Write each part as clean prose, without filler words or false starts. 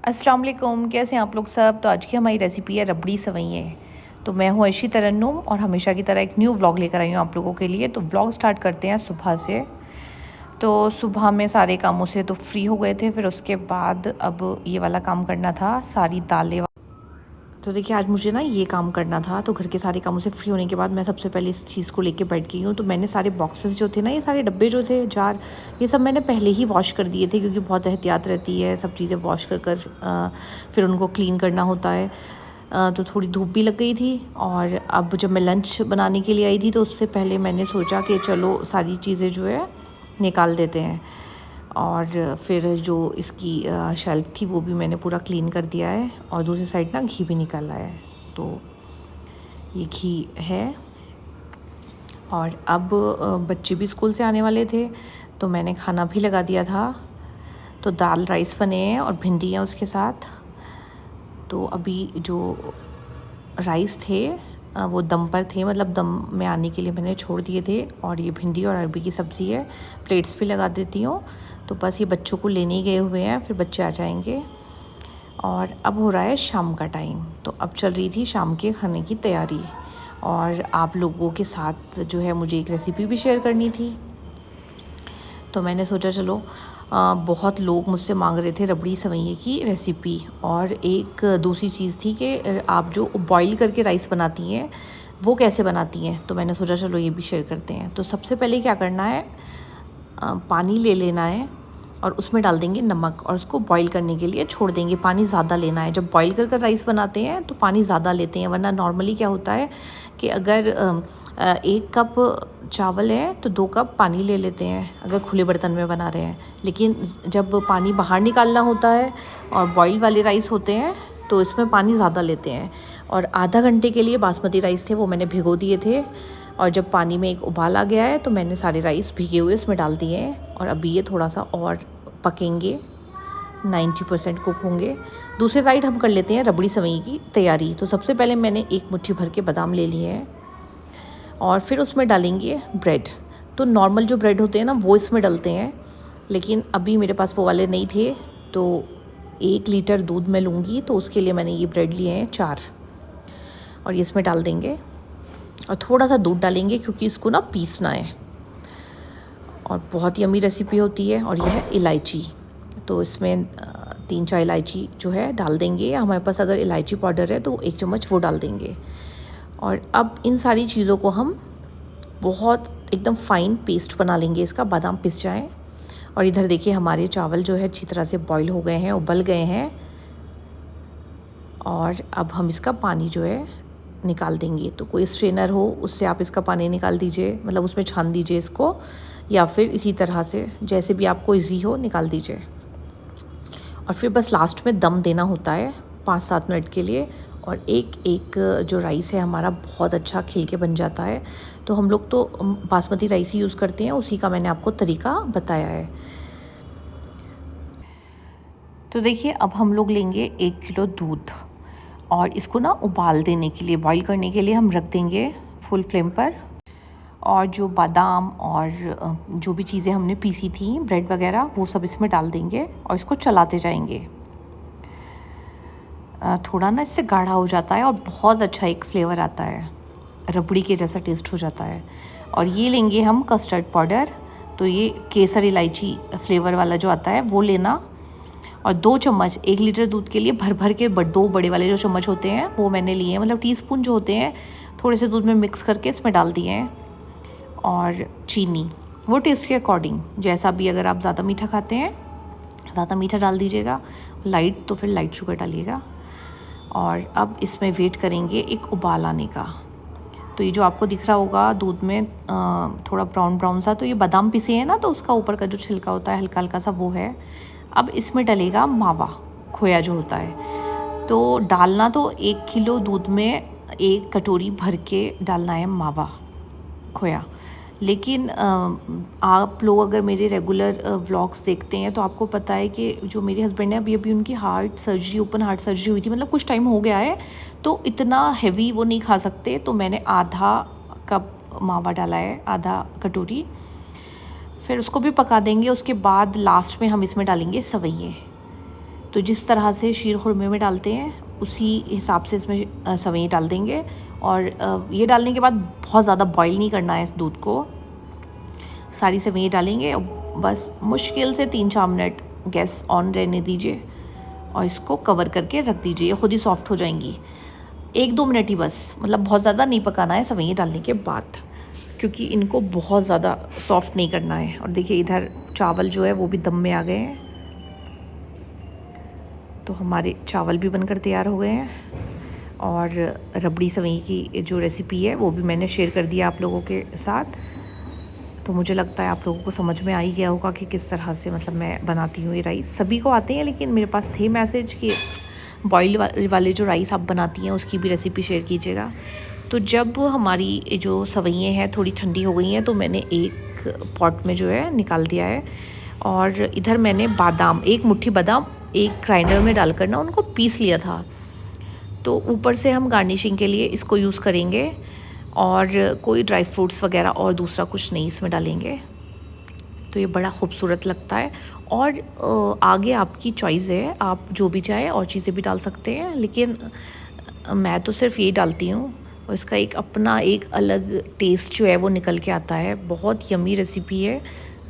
अस्सलाम वालेकुम, कैसे हैं आप लोग सब। तो आज की हमारी रेसिपी है रबड़ी सेवइयाँ। तो मैं हूँ अर्शी तरन्नुम और हमेशा की तरह एक न्यू व्लॉग लेकर आई हूँ आप लोगों के लिए। तो व्लॉग स्टार्ट करते हैं सुबह से। तो सुबह में सारे कामों से तो फ्री हो गए थे, फिर उसके बाद अब ये वाला काम करना था, सारी दालें। तो देखिए आज मुझे ना ये काम करना था, तो घर के सारे कामों से फ्री होने के बाद मैं सबसे पहले इस चीज़ को लेके बैठ गई हूँ। तो मैंने सारे बॉक्सेस जो थे ना, ये सारे डब्बे जो थे, जार, ये सब मैंने पहले ही वॉश कर दिए थे, क्योंकि बहुत एहतियात रहती है सब चीज़ें वॉश कर फिर उनको क्लीन करना होता है। तो थोड़ी धूप भी लग गई थी। और अब जब मैं लंच बनाने के लिए आई थी तो उससे पहले मैंने सोचा कि चलो सारी चीज़ें जो है निकाल देते हैं। और फिर जो इसकी शेल्फ थी वो भी मैंने पूरा क्लीन कर दिया है। और दूसरी साइड ना घी भी निकाला है। तो ये घी है। और अब बच्चे भी स्कूल से आने वाले थे, तो मैंने खाना भी लगा दिया था। तो दाल राइस बने हैं और भिंडी है उसके साथ। तो अभी जो राइस थे वो दम पर थे, मतलब दम में आने के लिए मैंने छोड़ दिए थे। और ये भिंडी और अरबी की सब्ज़ी है। प्लेट्स भी लगा देती हूँ। तो बस ये बच्चों को लेने ही गए हुए हैं, फिर बच्चे आ जाएंगे। और अब हो रहा है शाम का टाइम, तो अब चल रही थी शाम के खाने की तैयारी। और आप लोगों के साथ जो है मुझे एक रेसिपी भी शेयर करनी थी। तो मैंने सोचा चलो, बहुत लोग मुझसे मांग रहे थे रबड़ी सेवइयाँ की रेसिपी। और एक दूसरी चीज़ थी कि आप जो बॉईल करके राइस बनाती हैं वो कैसे बनाती हैं। तो मैंने सोचा चलो ये भी शेयर करते हैं। तो सबसे पहले क्या करना है, पानी ले लेना है और उसमें डाल देंगे नमक और उसको बॉईल करने के लिए छोड़ देंगे। पानी ज़्यादा लेना है, जब बॉईल कर राइस बनाते हैं तो पानी ज़्यादा लेते हैं, वरना नॉर्मली क्या होता है कि अगर 1 कप चावल है तो 2 कप पानी ले लेते हैं अगर खुले बर्तन में बना रहे हैं। लेकिन जब पानी बाहर निकालना होता है और बॉईल वाले राइस होते हैं तो इसमें पानी ज़्यादा लेते हैं। और आधा घंटे के लिए बासमती राइस थे वो मैंने भिगो दिए थे। और जब पानी में एक उबाल आ गया है तो मैंने सारे राइस भीगे हुए उसमें डाल दिए हैं। और अभी ये थोड़ा सा और पकेंगे, 90% कुक होंगे। दूसरे साइड हम कर लेते हैं रबड़ी सेवई की तैयारी। तो सबसे पहले मैंने एक मुट्ठी भर के बादाम ले लिए हैं और फिर उसमें डालेंगे ब्रेड। तो नॉर्मल जो ब्रेड होते हैं ना वो इसमें डलते हैं, लेकिन अभी मेरे पास वो वाले नहीं थे। तो 1 लीटर दूध मैं लूँगी, तो उसके लिए मैंने ये ब्रेड लिए हैं 4। और ये इसमें डाल देंगे और थोड़ा सा दूध डालेंगे क्योंकि इसको ना पीसना है। और बहुत ही यम्मी रेसिपी होती है। और यह है इलायची, तो इसमें 3-4 इलायची जो है डाल देंगे। हमारे पास अगर इलायची पाउडर है तो 1 चम्मच वो डाल देंगे। और अब इन सारी चीज़ों को हम बहुत एकदम फाइन पेस्ट बना लेंगे इसका, बादाम पिस जाएँ। और इधर देखिए हमारे चावल जो है अच्छी तरह से बॉईल हो गए हैं, उबल गए हैं। और अब हम इसका पानी जो है निकाल देंगे। तो कोई स्ट्रेनर हो उससे आप इसका पानी निकाल दीजिए, मतलब उसमें छान दीजिए इसको, या फिर इसी तरह से जैसे भी आपको इजी हो निकाल दीजिए। और फिर बस लास्ट में दम देना होता है 5-7 मिनट के लिए। और एक एक जो राइस है हमारा बहुत अच्छा खिल के बन जाता है। तो हम लोग तो बासमती राइस ही यूज़ करते हैं, उसी का मैंने आपको तरीका बताया है। तो देखिए अब हम लोग लेंगे 1 किलो दूध और इसको ना उबाल देने के लिए, बॉईल करने के लिए हम रख देंगे फुल फ्लेम पर। और जो बादाम और जो भी चीज़ें हमने पीसी थी, ब्रेड वगैरह, वो सब इसमें डाल देंगे और इसको चलाते जाएंगे। थोड़ा ना इससे गाढ़ा हो जाता है और बहुत अच्छा एक फ्लेवर आता है, रबड़ी के जैसा टेस्ट हो जाता है। और ये लेंगे हम कस्टर्ड पाउडर। तो ये केसर इलायची फ्लेवर वाला जो आता है वो लेना। और 2 चम्मच 1 लीटर दूध के लिए भर भर के 2 बड़े वाले जो चम्मच होते हैं वो मैंने लिए हैं, मतलब टीस्पून जो होते हैं, थोड़े से दूध में मिक्स करके इसमें डाल दिए हैं। और चीनी वो टेस्ट के अकॉर्डिंग, जैसा भी, अगर आप ज़्यादा मीठा खाते हैं ज़्यादा मीठा डाल दीजिएगा, लाइट तो फिर लाइट शुगर डालिएगा। और अब इसमें वेट करेंगे एक उबाल आने का। तो ये जो आपको दिख रहा होगा दूध में थोड़ा ब्राउन ब्राउन सा, तो ये बादाम पिसे हैं ना, तो उसका ऊपर का जो छिलका होता है हल्का हल्का सा वो है। अब इसमें डलेगा मावा, खोया जो होता है। तो डालना तो 1 किलो दूध में 1 कटोरी भर के डालना है मावा, खोया। लेकिन आप लोग अगर मेरे रेगुलर व्लॉग्स देखते हैं तो आपको पता है कि जो मेरे हस्बैंड हैं अभी अभी उनकी heart surgery, open heart surgery हुई थी, मतलब कुछ टाइम हो गया है, तो इतना हैवी वो नहीं खा सकते। तो मैंने आधा कप मावा डाला है, आधा कटोरी। फिर उसको भी पका देंगे। उसके बाद लास्ट में हम इसमें डालेंगे सेवइयाँ। तो जिस तरह से शीर खुरमे में डालते हैं उसी हिसाब से इसमें सवैयाँ डाल देंगे। और ये डालने के बाद बहुत ज़्यादा बॉईल नहीं करना है इस दूध को। सारी सवैयाँ डालेंगे और बस मुश्किल से 3-4 मिनट गैस ऑन रहने दीजिए और इसको कवर करके रख दीजिए। ये खुद ही सॉफ्ट हो जाएंगी। 1-2 मिनट ही बस, मतलब बहुत ज़्यादा नहीं पकाना है सवैयाँ डालने के बाद, क्योंकि इनको बहुत ज़्यादा सॉफ्ट नहीं करना है। और देखिए इधर चावल जो है वो भी दम में आ गए हैं। तो हमारे चावल भी बनकर तैयार हो गए हैं और रबड़ी सवैयाँ की जो रेसिपी है वो भी मैंने शेयर कर दिया आप लोगों के साथ। तो मुझे लगता है आप लोगों को समझ में आ ही गया होगा कि किस तरह से मतलब मैं बनाती हूँ ये राइस। सभी को आते हैं, लेकिन मेरे पास थे मैसेज कि बॉयल वाले जो राइस आप बनाती हैं उसकी भी रेसिपी शेयर कीजिएगा। तो जब हमारी जो सवैयाँ हैं थोड़ी ठंडी हो गई हैं तो मैंने एक पॉट में जो है निकाल दिया है। और इधर मैंने बादाम, 1 मुट्ठी बादाम एक ग्राइंडर में डालकर ना उनको पीस लिया था। तो ऊपर से हम गार्निशिंग के लिए इसको यूज़ करेंगे और कोई ड्राई फ्रूट्स वगैरह और दूसरा कुछ नहीं इसमें डालेंगे। तो ये बड़ा खूबसूरत लगता है। और आगे आपकी चॉइस है, आप जो भी चाहे और चीज़ें भी डाल सकते हैं, लेकिन मैं तो सिर्फ यही डालती हूँ और इसका एक अपना एक अलग टेस्ट जो है वो निकल के आता है। बहुत यमी रेसिपी है,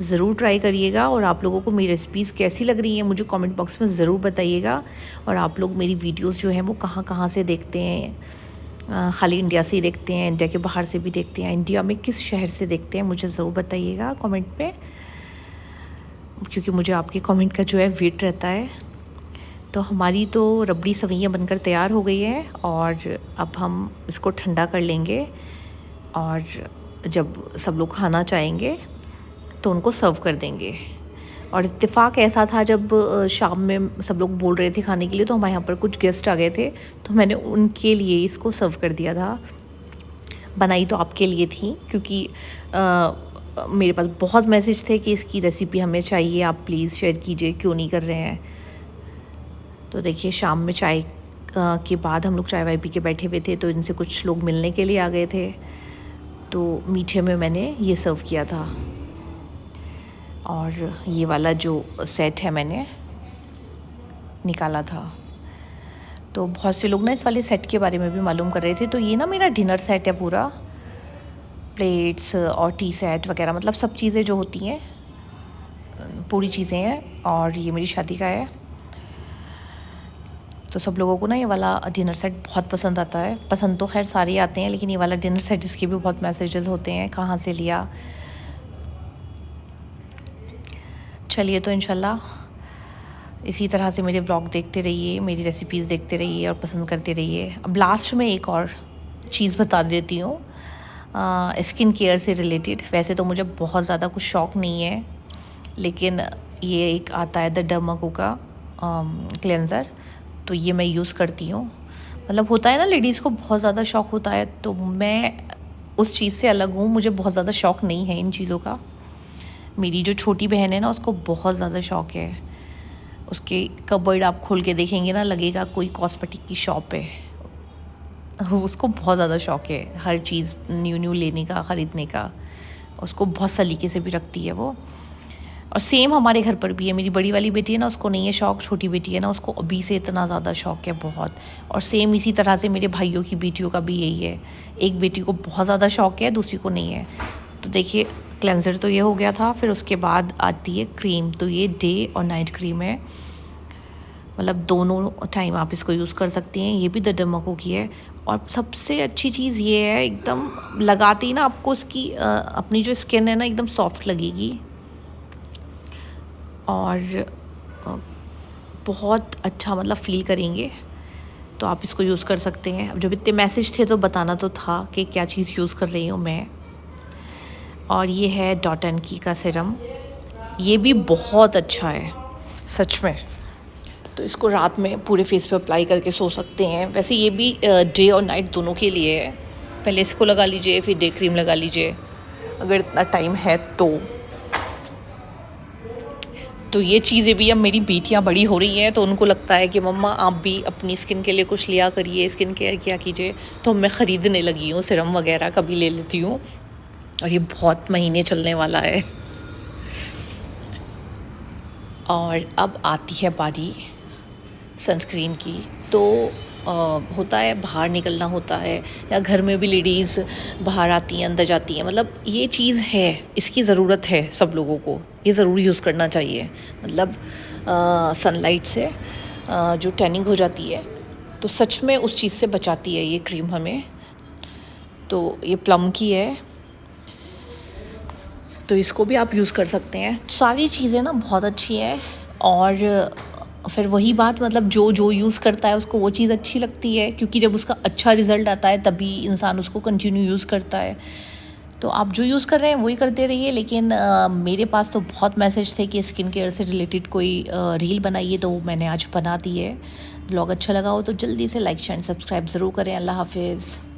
ज़रूर ट्राई करिएगा। और आप लोगों को मेरी रेसिपीज़ कैसी लग रही हैं मुझे कमेंट बॉक्स में ज़रूर बताइएगा। और आप लोग मेरी वीडियोस जो हैं वो कहाँ कहाँ से देखते हैं? खाली इंडिया से ही देखते हैं, इंडिया के बाहर से भी देखते हैं? इंडिया में किस शहर से देखते हैं मुझे ज़रूर बताइएगा कमेंट में, क्योंकि मुझे आपके कमेंट का जो है वेट रहता है। तो हमारी तो रबड़ी सवैयाँ बनकर तैयार हो गई है और अब हम इसको ठंडा कर लेंगे। और जब सब लोग खाना चाहेंगे तो उनको सर्व कर देंगे। और इत्तेफाक ऐसा था, जब शाम में सब लोग बोल रहे थे खाने के लिए तो हमारे यहाँ पर कुछ गेस्ट आ गए थे, तो मैंने उनके लिए इसको सर्व कर दिया था। बनाई तो आपके लिए थी, क्योंकि मेरे पास बहुत मैसेज थे कि इसकी रेसिपी हमें चाहिए, आप प्लीज़ शेयर कीजिए, क्यों नहीं कर रहे हैं। तो देखिए शाम में चाय के बाद हम लोग चाय वाय पी के बैठे हुए थे, तो इनसे कुछ लोग मिलने के लिए आ गए थे। तो मीठे में मैंने ये सर्व किया था। और ये वाला जो सेट है मैंने निकाला था। तो बहुत से लोग ना इस वाले सेट के बारे में भी मालूम कर रहे थे। तो ये ना मेरा डिनर सेट है पूरा, प्लेट्स और टी सेट वगैरह, मतलब सब चीज़ें जो होती हैं पूरी चीज़ें हैं। और ये मेरी शादी का है। तो सब लोगों को ना ये वाला डिनर सेट बहुत पसंद आता है। पसंद तो खैर सारे आते हैं, लेकिन ये वाला डिनर सेट इसके भी बहुत मैसेजेस होते हैं, कहाँ से लिया। चलिए, तो इंशाल्लाह इसी तरह से मेरे ब्लॉग देखते रहिए, मेरी रेसिपीज़ देखते रहिए और पसंद करते रहिए। अब लास्ट में एक और चीज़ बता देती हूँ स्किन केयर से रिलेटेड। वैसे तो मुझे बहुत ज़्यादा कुछ शौक़ नहीं है, लेकिन ये एक आता है द डर्माको का क्लेंज़र, तो ये मैं यूज़ करती हूँ। मतलब होता है ना लेडीज़ को बहुत ज़्यादा शौक़ होता है, तो मैं उस चीज़ से अलग हूँ। मुझे बहुत ज़्यादा शौक़ नहीं है इन चीज़ों का। मेरी जो छोटी बहन है ना, उसको बहुत ज़्यादा शौक़ है। उसके कबर्ड आप खोल के देखेंगे ना, लगेगा कोई कॉस्मेटिक की शॉप है। उसको बहुत ज़्यादा शौक़ है हर चीज़ न्यू लेने का, ख़रीदने का। उसको बहुत सलीके से भी रखती है वो। और सेम हमारे घर पर भी है। मेरी बड़ी वाली बेटी है ना, उसको नहीं है शौक़। छोटी बेटी है ना, उसको अभी से इतना ज़्यादा शौक़ है, बहुत। और सेम इसी तरह से मेरे भाइयों की बेटियों का भी यही है। एक बेटी को बहुत ज़्यादा शौक़ है, दूसरी को नहीं है। तो देखिए, क्लेंज़र तो ये हो गया था। फिर उसके बाद आती है क्रीम। तो ये डे और नाइट क्रीम है, मतलब दोनों टाइम आप इसको यूज़ कर सकती हैं। ये भी द डर्माको की है। और सबसे अच्छी चीज़ ये है, एकदम लगाते ही ना आपको इसकी अपनी जो स्किन है ना, एकदम सॉफ्ट लगेगी और बहुत अच्छा मतलब फ़ील करेंगे। तो आप इसको यूज़ कर सकते हैं। अब जब इतने मैसेज थे तो बताना तो था कि क्या चीज़ यूज़ कर रही हूँ मैं। और ये है डॉट एंड की का सीरम। ये भी बहुत अच्छा है सच में। तो इसको रात में पूरे फेस पे अप्लाई करके सो सकते हैं। वैसे ये भी डे और नाइट दोनों के लिए है। पहले इसको लगा लीजिए, फिर डे क्रीम लगा लीजिए, अगर इतना टाइम है तो ये चीज़ें भी, अब मेरी बेटियां बड़ी हो रही हैं तो उनको लगता है कि मम्मा आप भी अपनी स्किन के लिए कुछ लिया करिए, स्किन केयर किया कीजिए। तो मैं ख़रीदने लगी हूँ सीरम वगैरह, कभी ले लेती हूँ। और ये बहुत महीने चलने वाला है। और अब आती है बारी सनस्क्रीन की। तो होता है बाहर निकलना होता है, या घर में भी लेडीज़ बाहर आती हैं अंदर जाती हैं, मतलब ये चीज़ है, इसकी ज़रूरत है सब लोगों को, ये ज़रूर यूज़ करना चाहिए। मतलब सनलाइट से जो टैनिंग हो जाती है तो सच में उस चीज़ से बचाती है ये क्रीम हमें। तो ये प्लम की है, तो इसको भी आप यूज़ कर सकते हैं। सारी चीज़ें ना बहुत अच्छी हैं, और फिर वही बात, मतलब जो जो यूज़ करता है उसको वो चीज़ अच्छी लगती है, क्योंकि जब उसका अच्छा रिज़ल्ट आता है तभी इंसान उसको कंटिन्यू यूज़ करता है। तो आप जो यूज़ कर रहे हैं वही करते रहिए। लेकिन मेरे पास तो बहुत मैसेज थे कि स्किन केयर से रिलेटेड कोई रील बनाइए, तो मैंने आज बना दी है। व्लॉग अच्छा लगा हो तो जल्दी से लाइक शेयर सब्सक्राइब ज़रूर करें। अल्लाह हाफिज़।